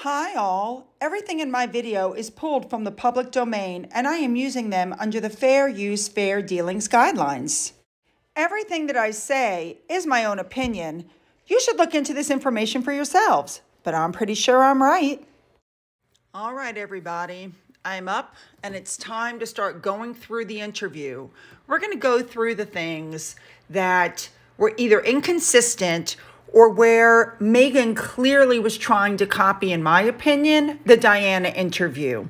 Hi all, everything in my video is pulled from the public domain and I am using them under the Fair Use, Fair Dealings guidelines. Everything that I say is my own opinion. You should look into this information for yourselves, but I'm pretty sure I'm right. All right, everybody, I'm up and it's time to start going through the interview. We're going to go through the things that were either inconsistent or where Megan clearly was trying to copy, in my opinion, the Diana interview.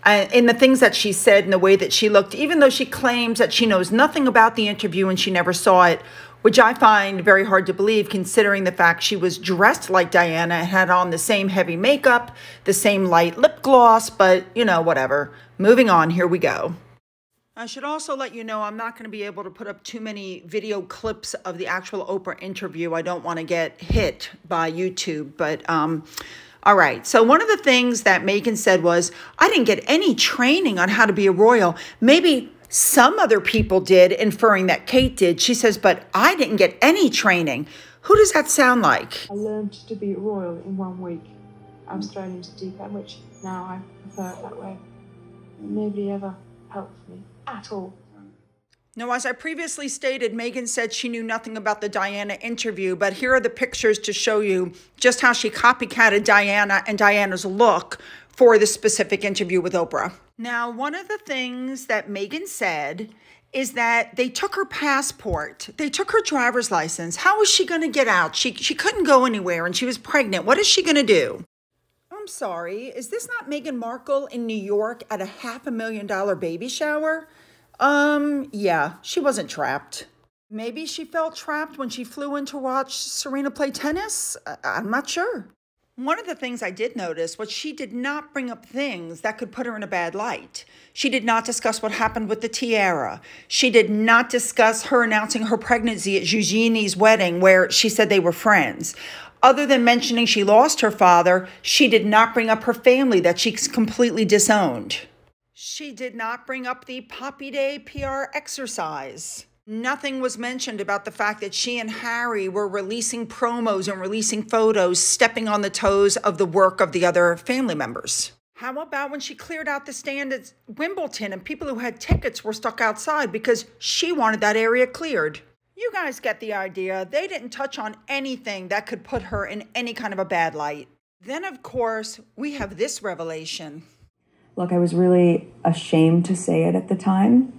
In the things that she said and the way that she looked, even though she claims that she knows nothing about the interview and she never saw it, which I find very hard to believe considering the fact she was dressed like Diana and had on the same heavy makeup, the same light lip gloss, but you know, whatever. Moving on, here we go. I should also let you know I'm not going to be able to put up too many video clips of the actual Oprah interview. I don't want to get hit by YouTube, but all right. So one of the things that Megan said was, I didn't get any training on how to be a royal. Maybe some other people did, inferring that Kate did. She says, but I didn't get any training. Who does that sound like? I learned to be royal in 1 week. I was thrown into deep end, which now I prefer it that way. Nobody ever helped me at all. Now, as I previously stated, Megan said she knew nothing about the Diana interview, but here are the pictures to show you just how she copycatted Diana and Diana's look for the specific interview with Oprah. Now, one of the things that Megan said is that they took her passport. They took her driver's license. How was she going to get out? She couldn't go anywhere and she was pregnant. What is she going to do? I'm sorry, is this not Meghan Markle in New York at a $500,000 baby shower? Yeah, she wasn't trapped. Maybe she felt trapped when she flew in to watch Serena play tennis? I'm not sure. One of the things I did notice was she did not bring up things that could put her in a bad light. She did not discuss what happened with the tiara. She did not discuss her announcing her pregnancy at Eugenie's wedding where she said they were friends. Other than mentioning she lost her father, she did not bring up her family that she's completely disowned. She did not bring up the Poppy Day PR exercise. Nothing was mentioned about the fact that she and Harry were releasing promos and releasing photos, stepping on the toes of the work of the other family members. How about when she cleared out the stand at Wimbledon and people who had tickets were stuck outside because she wanted that area cleared? You guys get the idea. They didn't touch on anything that could put her in any kind of a bad light. Then, of course, we have this revelation. Look, I was really ashamed to say it at the time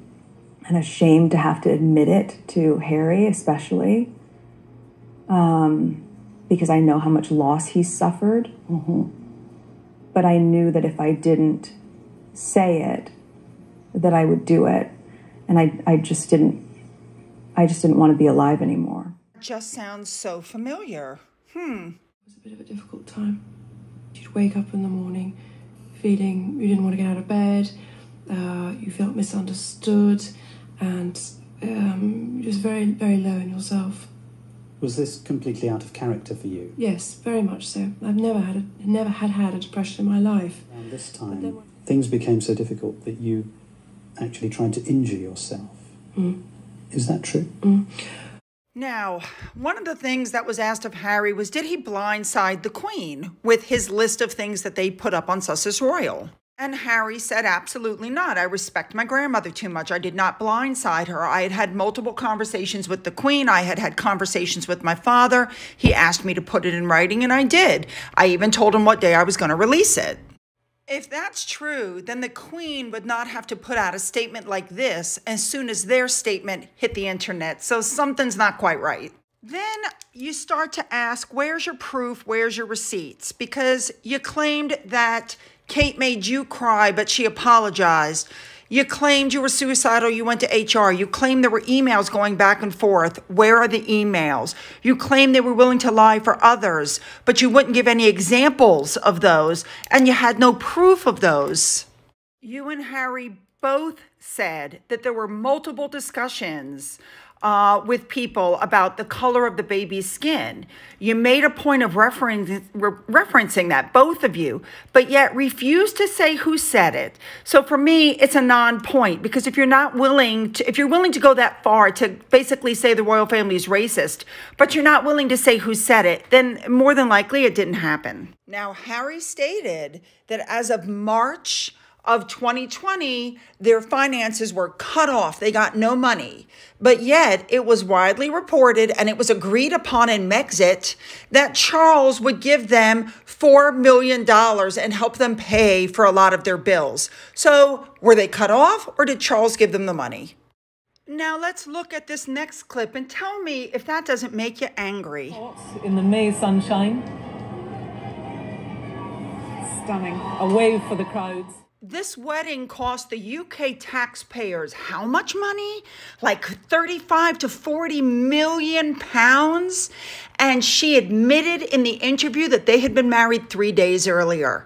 and ashamed to have to admit it to Harry, especially, because I know how much loss he suffered. But I knew that if I didn't say it, that I would do it. And I just didn't want to be alive anymore. Just sounds so familiar. It was a bit of a difficult time. You'd wake up in the morning feeling you didn't want to get out of bed, you felt misunderstood, and just very, very low in yourself. Was this completely out of character for you? Yes, very much so. I've never had a depression in my life. And this time, things became so difficult that you actually tried to injure yourself. Is that true? Now, one of the things that was asked of Harry was, did he blindside the Queen with his list of things that they put up on Sussex Royal? And Harry said, absolutely not. I respect my grandmother too much. I did not blindside her. I had had multiple conversations with the Queen. I had had conversations with my father. He asked me to put it in writing, and I did. I even told him what day I was going to release it. If that's true, then the Queen would not have to put out a statement like this as soon as their statement hit the internet. So something's not quite right. Then you start to ask, where's your proof? Where's your receipts? Because you claimed that Kate made you cry, but she apologized. You claimed you were suicidal, you went to HR. You claimed there were emails going back and forth. Where are the emails? You claimed they were willing to lie for others, but you wouldn't give any examples of those, and you had no proof of those. You and Harry both said that there were multiple discussions with people about the color of the baby's skin. You made a point of referencing that, both of you, but yet refused to say who said it. So for me, it's a non-point, because if you're willing to go that far to basically say the royal family is racist, but you're not willing to say who said it, then more than likely it didn't happen. Now, Harry stated that as of March of 2020, their finances were cut off. They got no money. But yet it was widely reported, and it was agreed upon in Megxit, that Charles would give them $4 million and help them pay for a lot of their bills. So were they cut off, or did Charles give them the money? Now let's look at this next clip and tell me if that doesn't make you angry. In the May sunshine. Stunning. A wave for the crowds. This wedding cost the UK taxpayers how much money? Like 35 to 40 million pounds. And she admitted in the interview that they had been married 3 days earlier.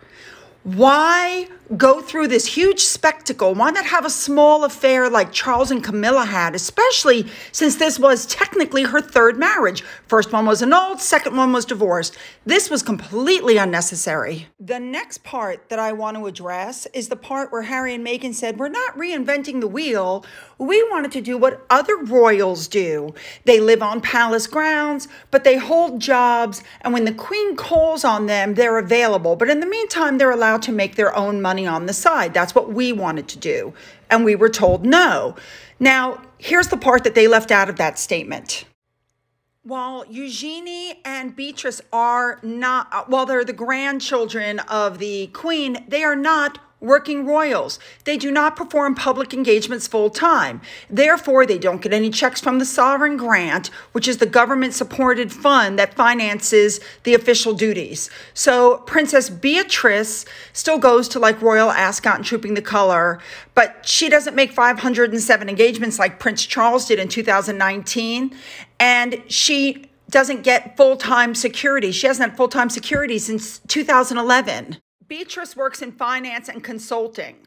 Why go through this huge spectacle? Why not have a small affair like Charles and Camilla had, especially since this was technically her third marriage? First one was annulled, second one was divorced. This was completely unnecessary. The next part that I want to address is the part where Harry and Meghan said, we're not reinventing the wheel. We wanted to do what other royals do. They live on palace grounds, but they hold jobs, and when the Queen calls on them, they're available. But in the meantime, they're allowed to make their own money on the side. That's what we wanted to do. And we were told no. Now, here's the part that they left out of that statement. While Eugenie and Beatrice are not, while they're the grandchildren of the Queen, they are not working royals. They do not perform public engagements full time. Therefore, they don't get any checks from the Sovereign Grant, which is the government-supported fund that finances the official duties. So Princess Beatrice still goes to like Royal Ascot and Trooping the Color, but she doesn't make 507 engagements like Prince Charles did in 2019. And she doesn't get full-time security. She hasn't had full-time security since 2011. Beatrice works in finance and consulting.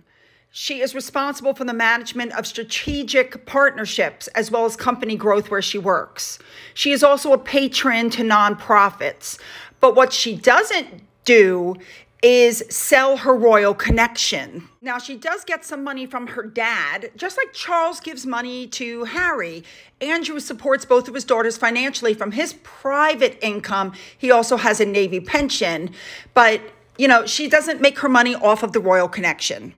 She is responsible for the management of strategic partnerships as well as company growth where she works. She is also a patron to nonprofits. But what she doesn't do is sell her royal connection. Now, she does get some money from her dad, just like Charles gives money to Harry. Andrew supports both of his daughters financially from his private income. He also has a Navy pension, but you know, she doesn't make her money off of the royal connection.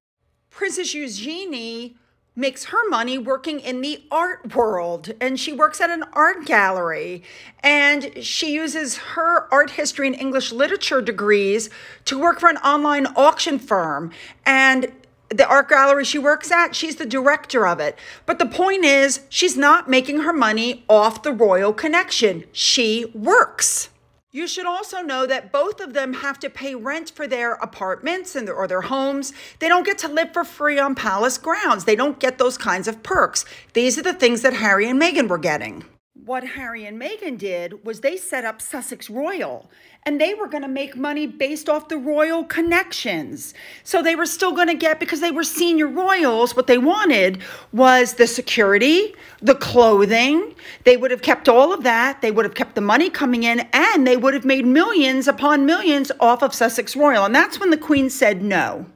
Princess Eugenie makes her money working in the art world, and she works at an art gallery, and she uses her art history and English literature degrees to work for an online auction firm. And the art gallery she works at, she's the director of it. But the point is, she's not making her money off the royal connection. She works. You should also know that both of them have to pay rent for their apartments or their homes. They don't get to live for free on palace grounds. They don't get those kinds of perks. These are the things that Harry and Meghan were getting. What Harry and Meghan did was they set up Sussex Royal, and they were going to make money based off the royal connections. So they were still going to get, because they were senior royals, what they wanted was the security, the clothing. They would have kept all of that. They would have kept the money coming in, and they would have made millions upon millions off of Sussex Royal. And that's when the Queen said no.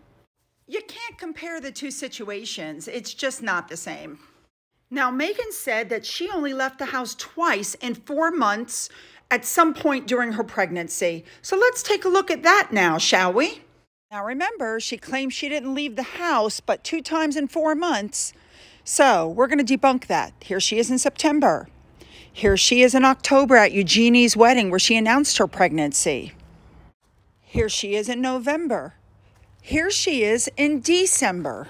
You can't compare the two situations. It's just not the same. Now, Meghan said that she only left the house twice in 4 months at some point during her pregnancy. So let's take a look at that now, shall we? Now, remember, she claimed she didn't leave the house but 2 times in 4 months. So we're going to debunk that. Here she is in September. Here she is in October at Eugenie's wedding where she announced her pregnancy. Here she is in November. Here she is in December.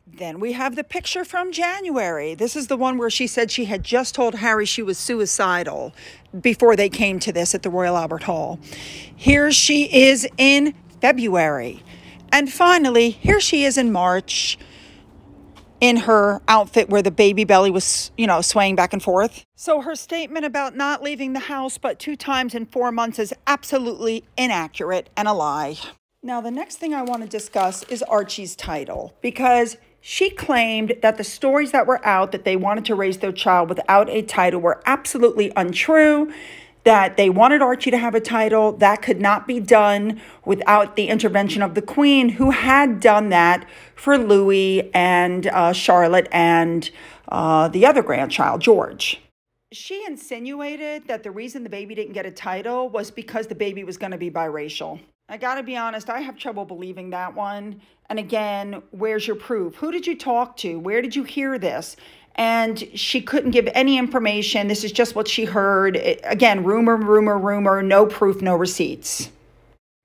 Then we have the picture from January. This is the one where she said she had just told Harry she was suicidal before they came to this at the Royal Albert Hall. Here she is in February. And finally, here she is in March in her outfit where the baby belly was, swaying back and forth. So her statement about not leaving the house but 2 times in 4 months is absolutely inaccurate and a lie. Now, the next thing I want to discuss is Archie's title, because She claimed that the stories that were out that they wanted to raise their child without a title were absolutely untrue, that they wanted Archie to have a title. That could not be done without the intervention of the Queen, who had done that for Louis and Charlotte and the other grandchild, George. She insinuated that the reason the baby didn't get a title was because the baby was going to be biracial. I got to be honest, I have trouble believing that one. And again, where's your proof? Who did you talk to? Where did you hear this? And she couldn't give any information. This is just what she heard. Again, rumor, no proof, no receipts.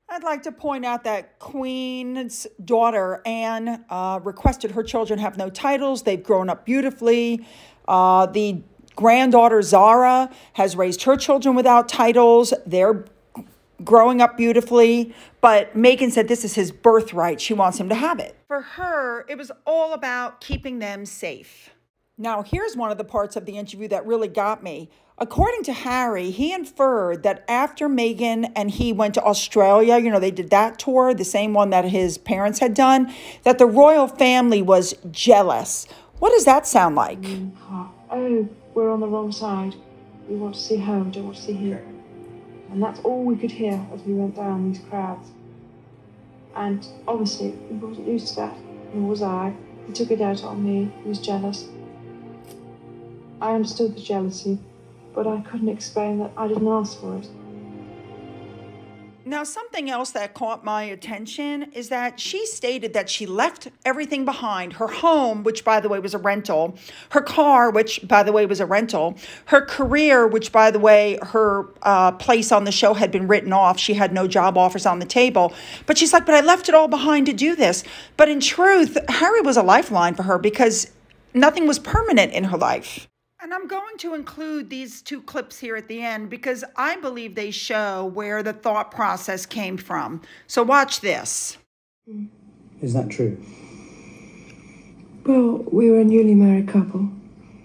I'd like to point out that Queen's daughter, Anne, requested her children have no titles. They've grown up beautifully. The granddaughter, Zara, has raised her children without titles. They're growing up beautifully, but Meghan said this is his birthright. She wants him to have it. For her, it was all about keeping them safe. Now, here's one of the parts of the interview that really got me. According to Harry, he inferred that after Meghan and he went to Australia, they did that tour, the same one that his parents had done, that the royal family was jealous. What does that sound like? Oh, we're on the wrong side. We want to see her, we don't want to see him. And that's all we could hear as we went down these crowds. And obviously, he wasn't used to that, nor was I. He took it out on me, he was jealous. I understood the jealousy, but I couldn't explain that I didn't ask for it. Now, something else that caught my attention is that she stated that she left everything behind. Her home, which, by the way, was a rental. Her car, which, by the way, was a rental. Her career, which, by the way, her place on the show had been written off. She had no job offers on the table. But she's like, but I left it all behind to do this. But in truth, Harry was a lifeline for her because nothing was permanent in her life. And I'm going to include these two clips here at the end because I believe they show where the thought process came from. So watch this. Is that true? Well, we were a newly married couple,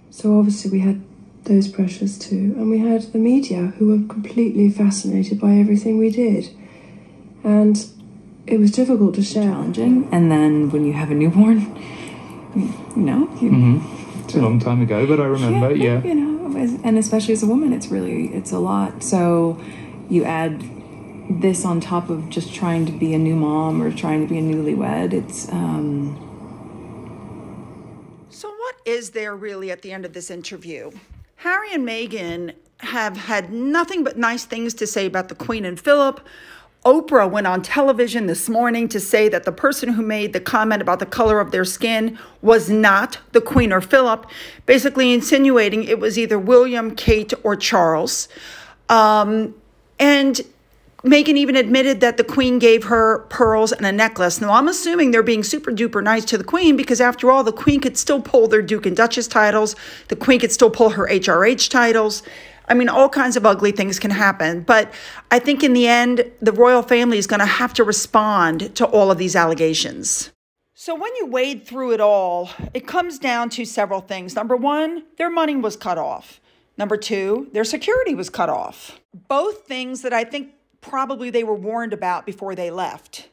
so obviously we had those pressures too. And we had the media who were completely fascinated by everything we did. And it was difficult to share. Challenging. And then when you have a newborn, It's a long time ago, but I remember, yeah. And especially as a woman, it's a lot. So you add this on top of just trying to be a new mom or trying to be a newlywed. So what is there really at the end of this interview? Harry and Meghan have had nothing but nice things to say about the Queen and Philip. Oprah went on television this morning to say that the person who made the comment about the color of their skin was not the Queen or Philip, basically insinuating it was either William, Kate, or Charles. And Meghan even admitted that the Queen gave her pearls and a necklace. Now, I'm assuming they're being super duper nice to the Queen because, after all, the Queen could still pull their Duke and Duchess titles. The Queen could still pull her HRH titles. I mean, all kinds of ugly things can happen. But I think in the end, the royal family is going to have to respond to all of these allegations. So when you wade through it all, it comes down to several things. Number one, their money was cut off. Number two, their security was cut off. Both things that I think probably they were warned about before they left.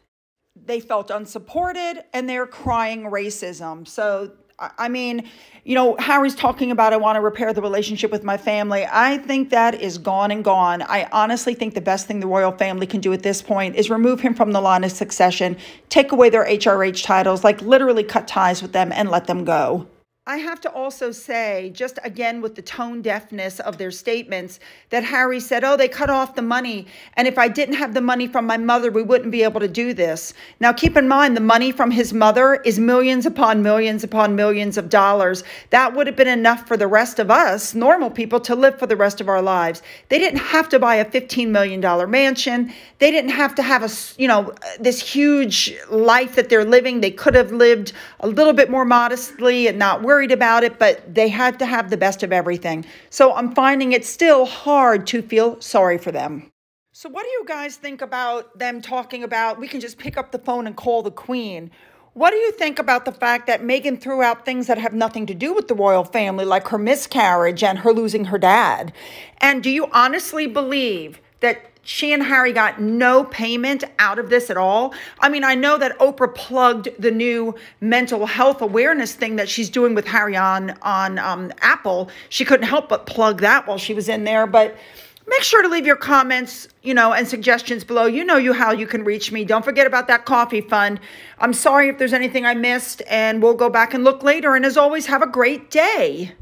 They felt unsupported and they're crying racism. So I mean, Harry's talking about, I want to repair the relationship with my family. I think that is gone and gone. I honestly think the best thing the royal family can do at this point is remove him from the line of succession, take away their HRH titles, like literally cut ties with them and let them go. I have to also say, just again with the tone deafness of their statements, that Harry said, oh, they cut off the money. And if I didn't have the money from my mother, we wouldn't be able to do this. Now, keep in mind, the money from his mother is millions upon millions upon millions of dollars. That would have been enough for the rest of us, normal people, to live for the rest of our lives. They didn't have to buy a $15 million mansion. They didn't have to have this huge life that they're living. They could have lived a little bit more modestly and not worried about it, but they had to have the best of everything. So I'm finding it still hard to feel sorry for them. So what do you guys think about them talking about, we can just pick up the phone and call the Queen? What do you think about the fact that Meghan threw out things that have nothing to do with the royal family, like her miscarriage and her losing her dad? And do you honestly believe that She and Harry got no payment out of this at all. I mean, I know that Oprah plugged the new mental health awareness thing that she's doing with Harry on Apple. She couldn't help but plug that while she was in there. But make sure to leave your comments, and suggestions below. You know how you can reach me. Don't forget about that coffee fund. I'm sorry if there's anything I missed, and we'll go back and look later. And as always, have a great day.